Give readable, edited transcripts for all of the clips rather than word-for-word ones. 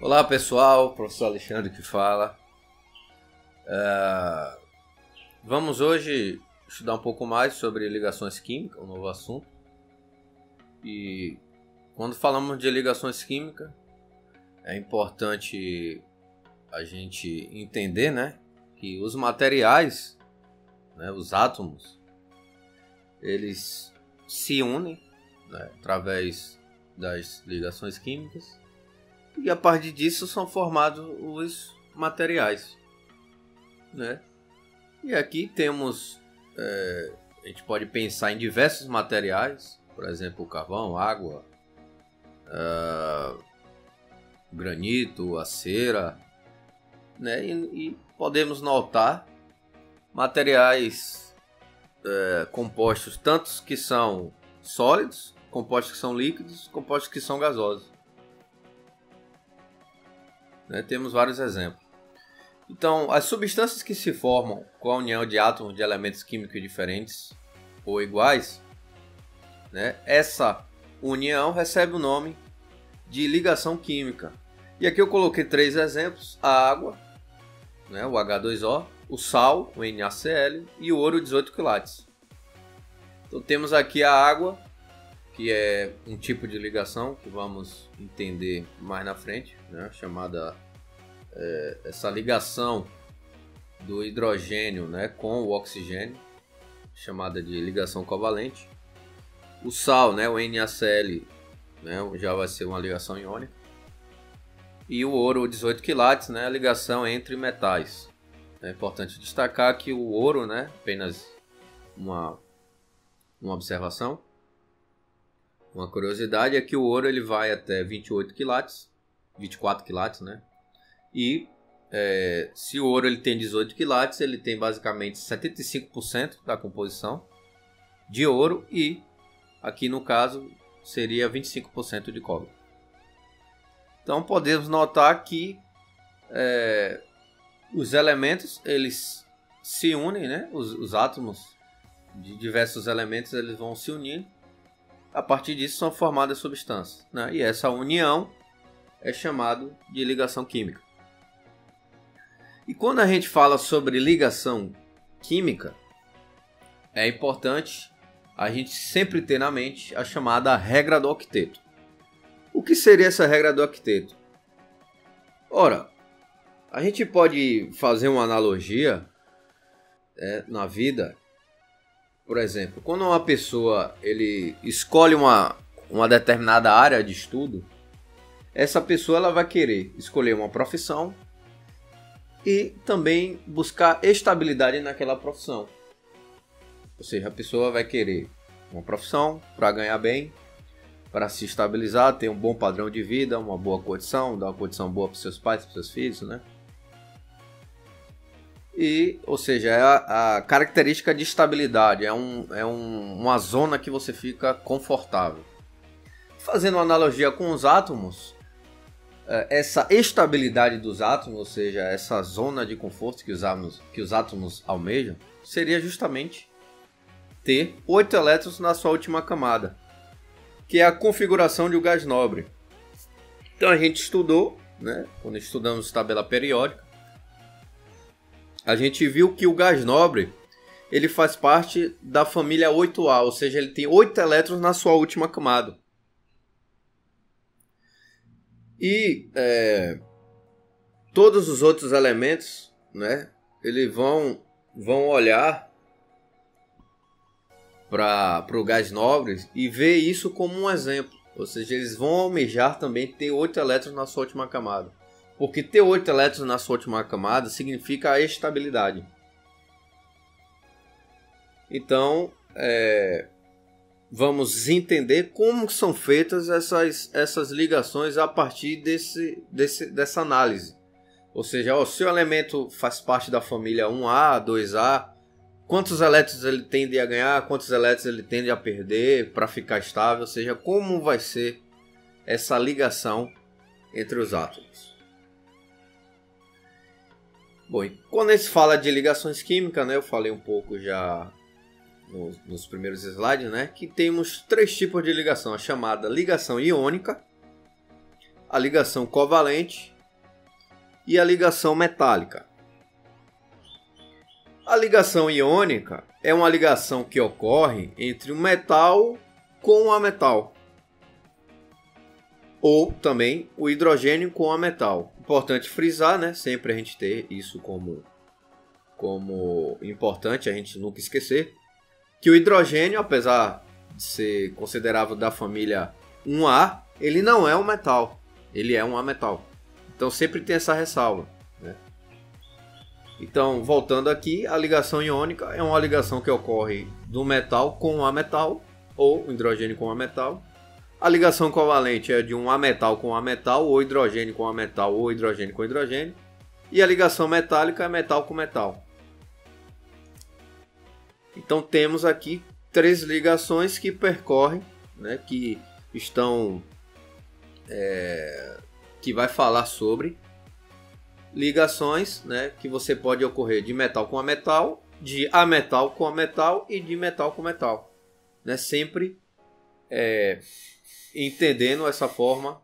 Olá pessoal, professor Alexandre que fala. Vamos hoje estudar um pouco mais sobre ligações químicas, um novo assunto. E quando falamos de ligações químicas, é importante a gente entender, que os materiais, os átomos, eles se unem, através das ligações químicas. E a partir disso são formados os materiais, E aqui temos, a gente pode pensar em diversos materiais, por exemplo, carvão, água, granito, a cera, e podemos notar materiais compostos, tantos que são sólidos, compostos que são líquidos, compostos que são gasosos. Temos vários exemplos. Então, as substâncias que se formam com a união de átomos de elementos químicos diferentes ou iguais, essa união recebe o nome de ligação química. E aqui eu coloquei 3 exemplos: a água, o H2O, o sal, o NaCl, e o ouro, 18 quilates. Então temos aqui a água, que é um tipo de ligação que vamos entender mais na frente, chamada essa ligação do hidrogênio, com o oxigênio, chamada de ligação covalente. O sal, o NaCl, já vai ser uma ligação iônica. E o ouro, 18 quilates, a ligação entre metais. É importante destacar que o ouro, apenas uma observação, uma curiosidade, é que o ouro ele vai até 24 quilates, E se o ouro ele tem 18 quilates, ele tem basicamente 75% da composição de ouro, e aqui no caso seria 25% de cobre. Então podemos notar que os elementos eles se unem, os átomos de diversos elementos eles vão se unir. A partir disso são formadas substâncias, e essa união é chamada de ligação química. E quando a gente fala sobre ligação química, é importante a gente sempre ter na mente a chamada regra do octeto. O que seria essa regra do octeto? Ora, a gente pode fazer uma analogia na vida. Por exemplo, quando uma pessoa ele escolhe uma determinada área de estudo, essa pessoa ela vai querer escolher uma profissão e também buscar estabilidade naquela profissão. Ou seja, a pessoa vai querer uma profissão para ganhar bem, para se estabilizar, ter um bom padrão de vida, uma boa condição, dar uma condição boa para seus pais, para seus filhos, E, ou seja, é a característica de estabilidade, uma zona que você fica confortável. Fazendo uma analogia com os átomos, essa estabilidade dos átomos, ou seja, essa zona de conforto que os átomos almejam, seria justamente ter 8 elétrons na sua última camada, que é a configuração de um gás nobre. Então a gente estudou, quando estudamos tabela periódica, a gente viu que o gás nobre ele faz parte da família 8A, ou seja, ele tem 8 elétrons na sua última camada. E todos os outros elementos, eles vão olhar para o gás nobre e ver isso como um exemplo. Ou seja, eles vão almejar também ter 8 elétrons na sua última camada. Porque ter 8 elétrons na sua última camada significa a estabilidade. Então, vamos entender como são feitas essas ligações a partir dessa análise. Ou seja, o seu elemento faz parte da família 1A, 2A, quantos elétrons ele tende a ganhar, quantos elétrons ele tende a perder para ficar estável, ou seja, como vai ser essa ligação entre os átomos. Bom, e quando a gente fala de ligações químicas, eu falei um pouco já nos primeiros slides, que temos 3 tipos de ligação: a chamada ligação iônica, a ligação covalente e a ligação metálica. A ligação iônica é uma ligação que ocorre entre um metal com um ametal, ou também o hidrogênio com ametal. Importante frisar, né? Sempre a gente ter isso como importante, a gente nunca esquecer, que o hidrogênio, apesar de ser considerado da família 1A, ele não é um metal, ele é um ametal. Então sempre tem essa ressalva, né? Então, voltando aqui, a ligação iônica é uma ligação que ocorre do metal com um ametal, ou hidrogênio com ametal. A ligação covalente é de um ametal com ametal, ou hidrogênio com ametal, ou hidrogênio com hidrogênio. E a ligação metálica é metal com metal. Então temos aqui 3 ligações que percorrem, né, que estão... que vai falar sobre ligações, né, que você pode ocorrer de metal com ametal, de ametal com ametal e de metal com metal, né? Sempre entendendo essa forma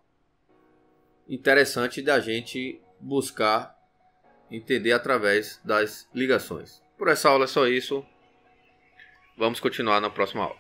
interessante da gente buscar entender através das ligações. Por essa aula é só isso. Vamos continuar na próxima aula.